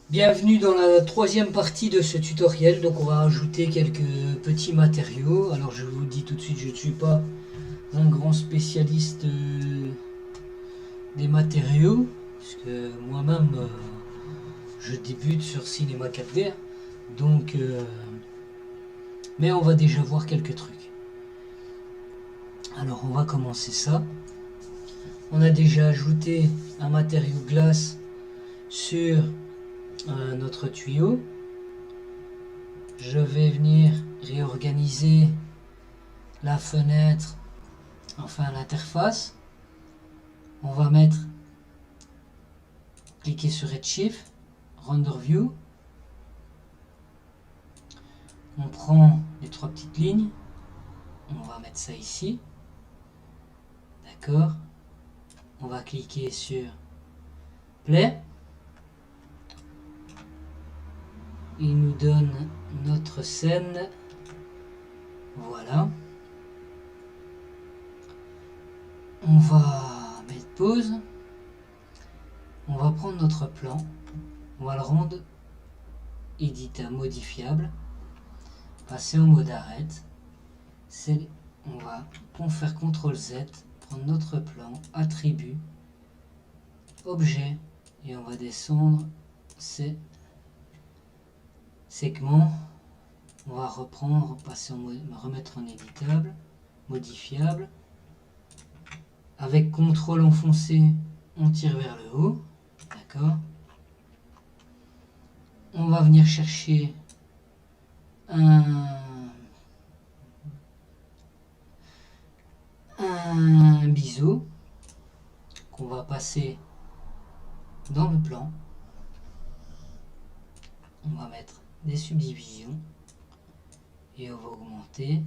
Bienvenue dans la troisième partie de ce tutoriel. Donc on va ajouter quelques petits matériaux. Alors je vous dis tout de suite, je ne suis pas un grand spécialiste des matériaux, puisque moi-même je débute sur Cinema 4D. Donc, mais on va déjà voir quelques trucs. Alors on va commencer ça. On a déjà ajouté un matériau glace sur notre tuyau. Je vais venir réorganiser la fenêtre, enfin l'interface. On va cliquer sur Redshift, Render View. On prend les trois petites lignes. On va mettre ça ici. D'accord. On va cliquer sur Play. Il nous donne notre scène. Voilà. On va mettre pause. On va prendre notre plan. On va le rendre éditeur modifiable. Passer en mode arrête. On va faire CTRL Z, prendre notre plan, attribut, objet, et on va descendre ces segments. On va reprendre, remettre en éditable, modifiable. Avec CTRL enfoncé, on tire vers le haut. D'accord. On va venir chercher un biseau qu'on va passer dans le plan. On va mettre des subdivisions et on va augmenter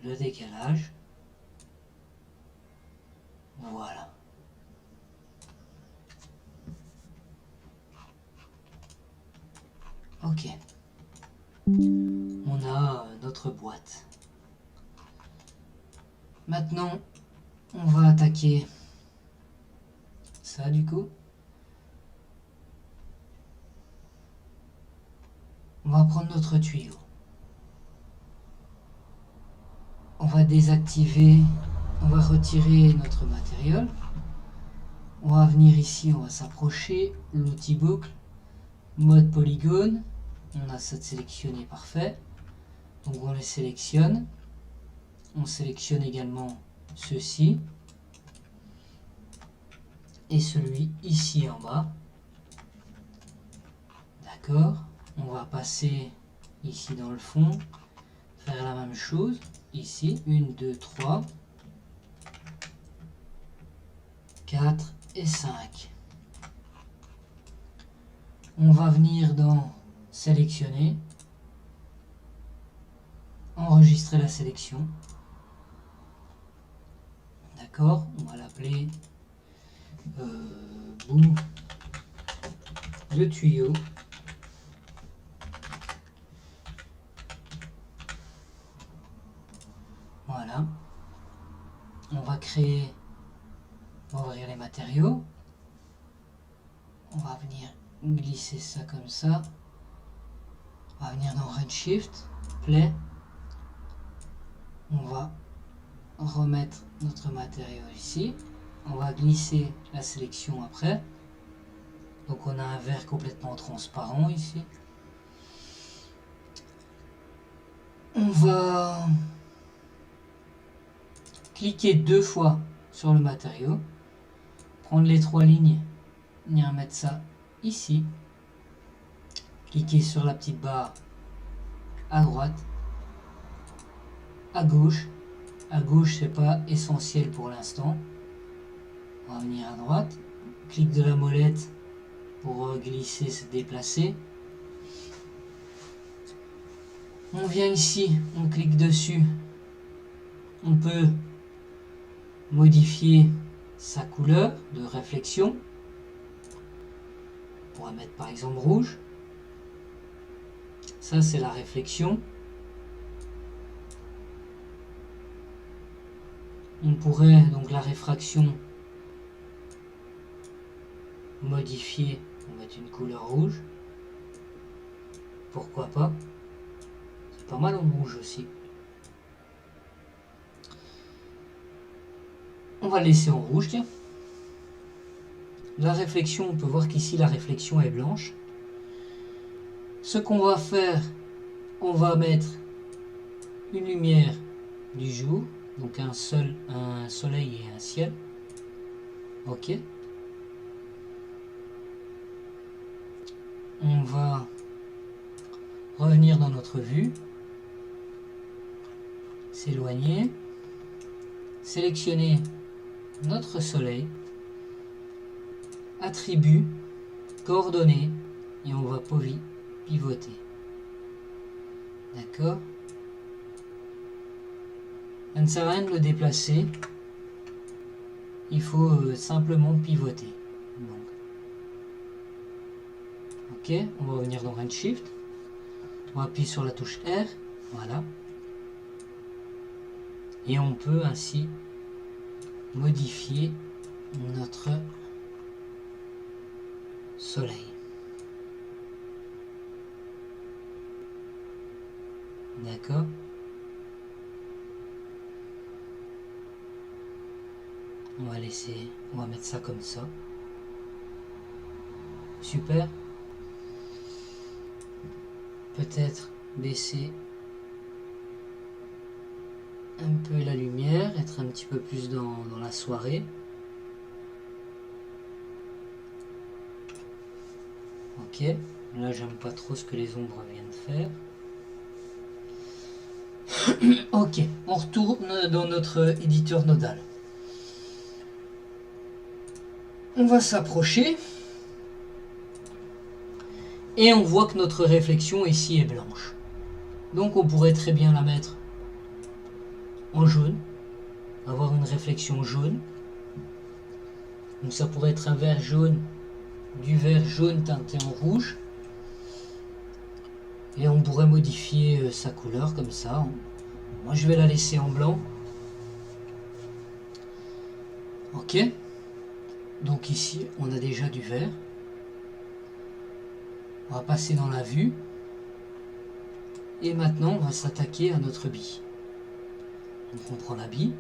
le décalage. Voilà. Ok. On a notre boîte. Maintenant, on va attaquer ça du coup. On va prendre notre tuyau. On va désactiver, on va retirer notre matériel. On va venir ici, on va s'approcher, l'outil boucle, mode polygone. On a ça sélectionné, parfait. Donc on les sélectionne. On sélectionne également ceci. Et celui ici en bas. D'accord. On va passer ici dans le fond. Faire la même chose. Ici. 1, 2, 3. 4 et 5. On va venir dans sélectionner. Enregistrer la sélection. D'accord. On va l'appeler bout de tuyau. Voilà. On va créer, on va ouvrir les matériaux. On va venir glisser ça comme ça. On va venir dans Redshift, Play. On va remettre notre matériau ici. On va glisser la sélection après. Donc on a un verre complètement transparent ici. On va cliquer 2 fois sur le matériau. Prendre les 3 lignes. Venir mettre ça ici. Cliquez sur la petite barre à droite. À gauche. À gauche, c'est pas essentiel pour l'instant. On va venir à droite. Clic de la molette pour glisser, se déplacer. On vient ici, on clique dessus. On peut modifier sa couleur de réflexion. On pourrait mettre par exemple rouge. Ça, c'est la réflexion. On pourrait donc la réfraction modifier On va mettre une couleur rouge. Pourquoi pas? C'est pas mal en rouge aussi. On va le laisser en rouge, tiens. La réflexion, on peut voir qu'ici la réflexion est blanche. Ce qu'on va faire, on va mettre une lumière du jour, donc un soleil et un ciel. Ok. On va revenir dans notre vue, s'éloigner, sélectionner notre soleil, attribut, coordonnées, et on va pivoter. D'accord? Ça ne sert à rien de le déplacer, il faut simplement pivoter. Donc, ok, on va revenir dans Redshift, on va appuyer sur la touche R, voilà, et on peut ainsi modifier notre soleil. D'accord? On va mettre ça comme ça. Super. Peut-être baisser un peu la lumière, être un petit peu plus dans la soirée. Ok, là j'aime pas trop ce que les ombres viennent faire. Ok, on retourne dans notre éditeur nodal. On va s'approcher. Et on voit que notre réflexion ici est blanche. Donc on pourrait très bien la mettre en jaune. Avoir une réflexion jaune. Donc ça pourrait être un vert jaune, du vert jaune teinté en rouge. Et on pourrait modifier sa couleur comme ça. Moi je vais la laisser en blanc. Ok. Donc ici on a déjà du vert. On va passer dans la vue. Et maintenant on va s'attaquer à notre bille. Donc on prend la bille.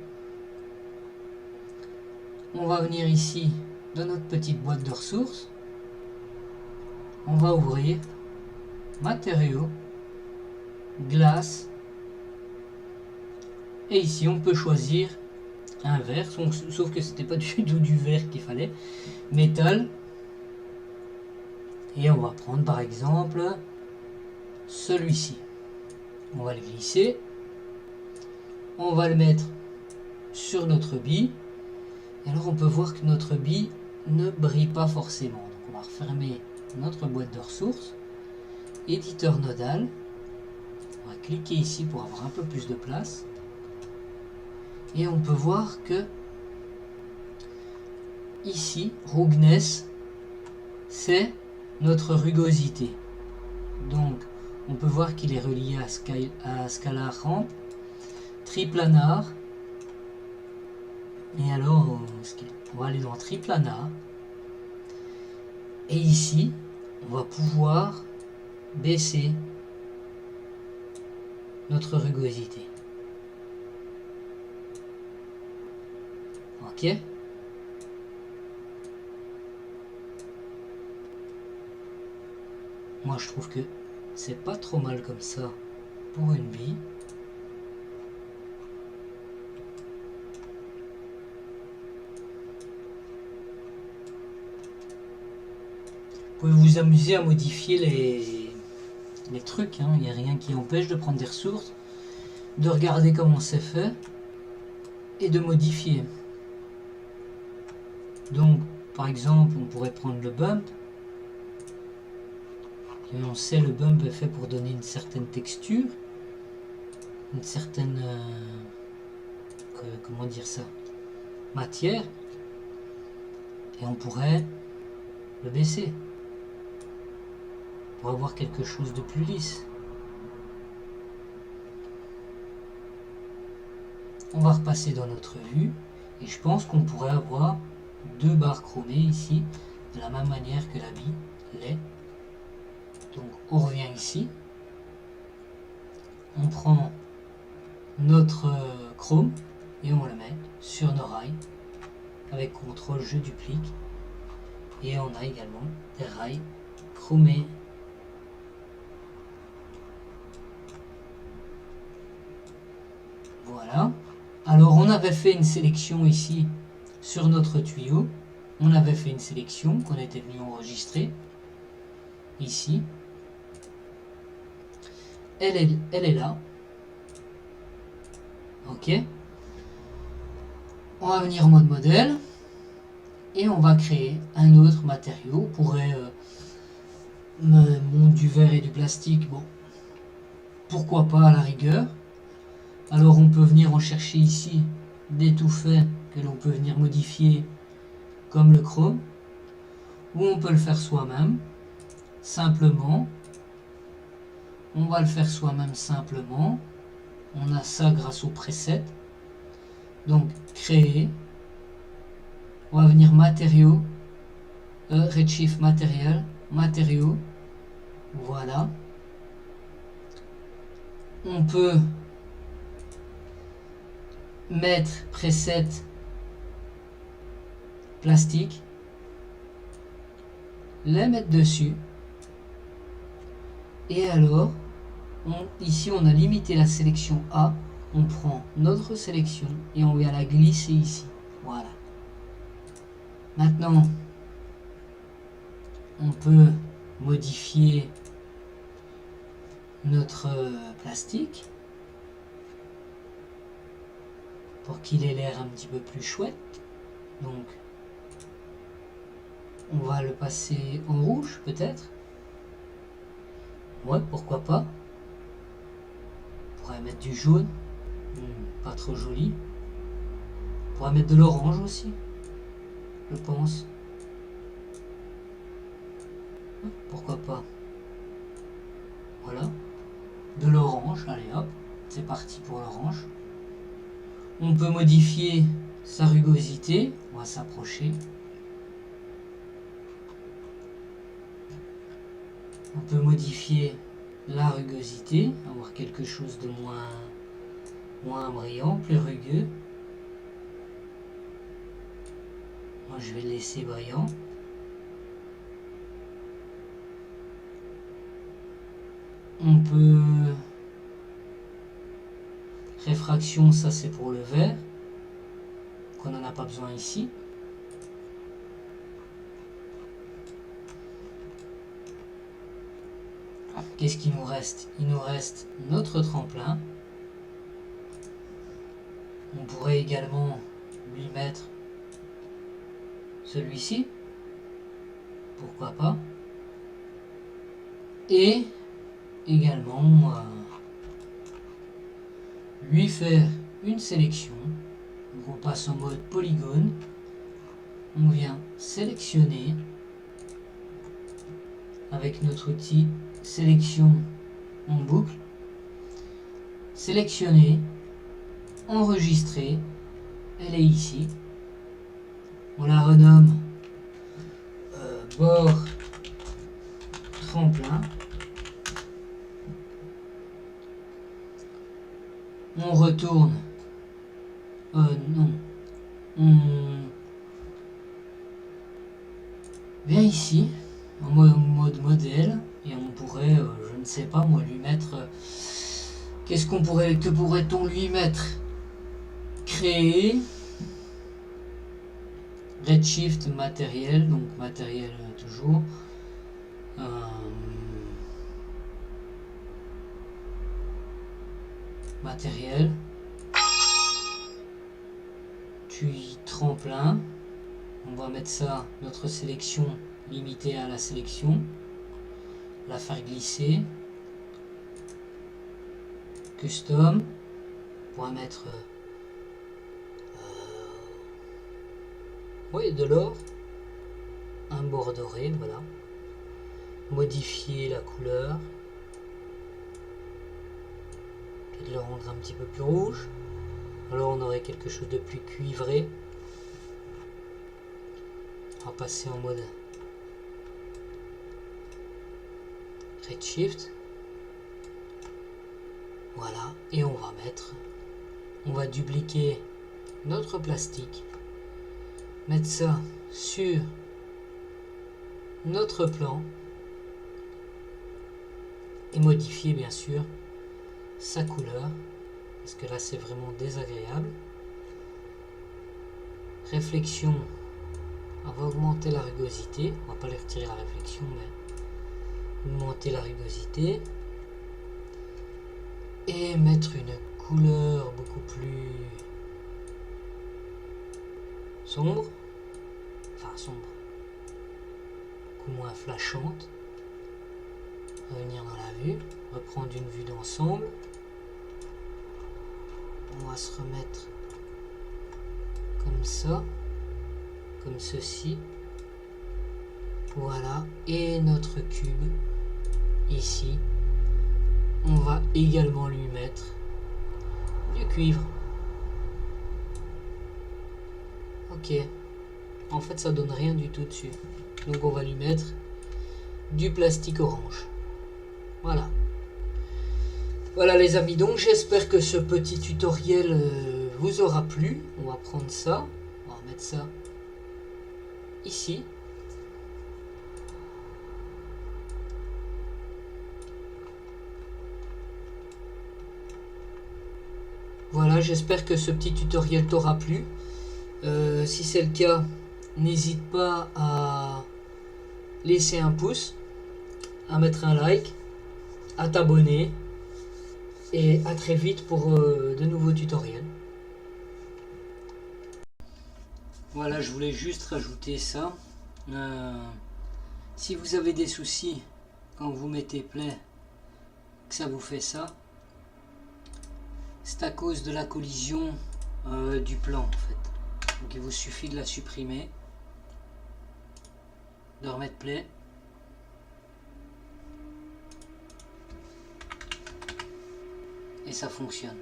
On va venir ici dans notre petite boîte de ressources. On va ouvrir matériaux, glace. Et ici on peut choisir un verre, sauf que c'était pas du tout du verre qu'il fallait. Métal. Et on va prendre par exemple celui-ci. On va le glisser. On va le mettre sur notre bille. Et alors on peut voir que notre bille ne brille pas forcément. Donc on va refermer notre boîte de ressources. Éditeur nodal. On va cliquer ici pour avoir un peu plus de place. Et on peut voir que ici, roughness, c'est notre rugosité. Donc on peut voir qu'il est relié à Scalar Ramp, Triplanar. Et alors, on va aller dans Triplanar. Et ici, on va pouvoir baisser notre rugosité. Ok. Moi, je trouve que c'est pas trop mal comme ça pour une bille. Vous pouvez vous amuser à modifier les trucs, hein. Il n'y a rien qui empêche de prendre des ressources, de regarder comment c'est fait et de modifier. Donc, par exemple, on pourrait prendre le bump. Et on sait le bump est fait pour donner une certaine texture, une certaine comment dire ça, matière, et on pourrait le baisser pour avoir quelque chose de plus lisse. On va repasser dans notre vue et je pense qu'on pourrait avoir deux barres chromées ici de la même manière que la bille ici. On prend notre chrome et on le met sur nos rails. Avec CTRL, je duplique. Et on a également des rails chromés. Voilà. Alors on avait fait une sélection ici sur notre tuyau. On avait fait une sélection qu'on était venu enregistrer. Ici. Elle est là. Ok. On va venir en mode modèle. Et on va créer un autre matériau. On pourrait du verre et du plastique. Bon. Pourquoi pas à la rigueur. Alors on peut venir en chercher ici des tout faits que l'on peut venir modifier comme le chrome. Ou on peut le faire soi-même. Simplement. On va le faire soi-même simplement. On a ça grâce au preset. Donc créer. On va venir matériaux. Redshift matériel. Matériaux. Voilà. On peut mettre preset plastique. Les mettre dessus. Et alors, ici on a limité la sélection A. On prend notre sélection et on vient la glisser ici. Voilà. Maintenant, on peut modifier notre plastique pour qu'il ait l'air un petit peu plus chouette. Donc, on va le passer en rouge peut-être. Ouais, pourquoi pas. On pourrait mettre du jaune. Pas trop joli. On pourrait mettre de l'orange aussi. Je pense. Pourquoi pas. Voilà. De l'orange. Allez hop. C'est parti pour l'orange. On peut modifier sa rugosité. On va s'approcher. On peut modifier la rugosité, avoir quelque chose de moins brillant, plus rugueux. Moi je vais le laisser brillant. On peut... Réfraction, ça c'est pour le vert. Qu'on n'en a pas besoin ici. Qu'est-ce qu'il nous reste? Il nous reste notre tremplin. On pourrait également lui mettre celui-ci. Pourquoi pas? Et également lui faire une sélection. Donc on passe en mode polygone. On vient sélectionner avec notre outil sélection en boucle, sélectionner, enregistrer, elle est ici, on la renomme bord tremplin, on retourne, non, on vient ici en mode modèle. Et on pourrait, je ne sais pas moi, lui mettre... que pourrait-on lui mettre? Créer. Redshift matériel, donc matériel toujours. Matériel. Puis tremplin. On va mettre ça, notre sélection limitée à la sélection. La faire glisser. Custom. On va mettre oui, de l'or. Un bord doré, voilà. Modifier la couleur. Et de le rendre un petit peu plus rouge. Alors on aurait quelque chose de plus cuivré. On va passer en mode Redshift. Voilà, et on va dupliquer notre plastique, mettre ça sur notre plan et modifier bien sûr sa couleur, parce que là c'est vraiment désagréable. Réflexion, on va augmenter la rugosité, on va pas les retirer la réflexion, mais augmenter la rugosité et mettre une couleur beaucoup plus sombre, beaucoup moins flashante. Revenir dans la vue, reprendre une vue d'ensemble. On va se remettre comme ça, comme ceci. Voilà, et notre cube ici, on va également lui mettre du cuivre. Ok, en fait ça donne rien du tout dessus, donc on va lui mettre du plastique orange. Voilà. Voilà les amis, donc j'espère que ce petit tutoriel vous aura plu. On va prendre ça, on va mettre ça ici. Voilà, j'espère que ce petit tutoriel t'aura plu. Si c'est le cas, n'hésite pas à laisser un pouce, à mettre un like, à t'abonner. Et à très vite pour de nouveaux tutoriels. Voilà, je voulais juste rajouter ça. Si vous avez des soucis quand vous mettez play, que ça vous fait ça, c'est à cause de la collision du plan en fait. Donc il vous suffit de la supprimer, de remettre play. Et ça fonctionne.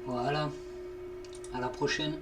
Voilà, à la prochaine.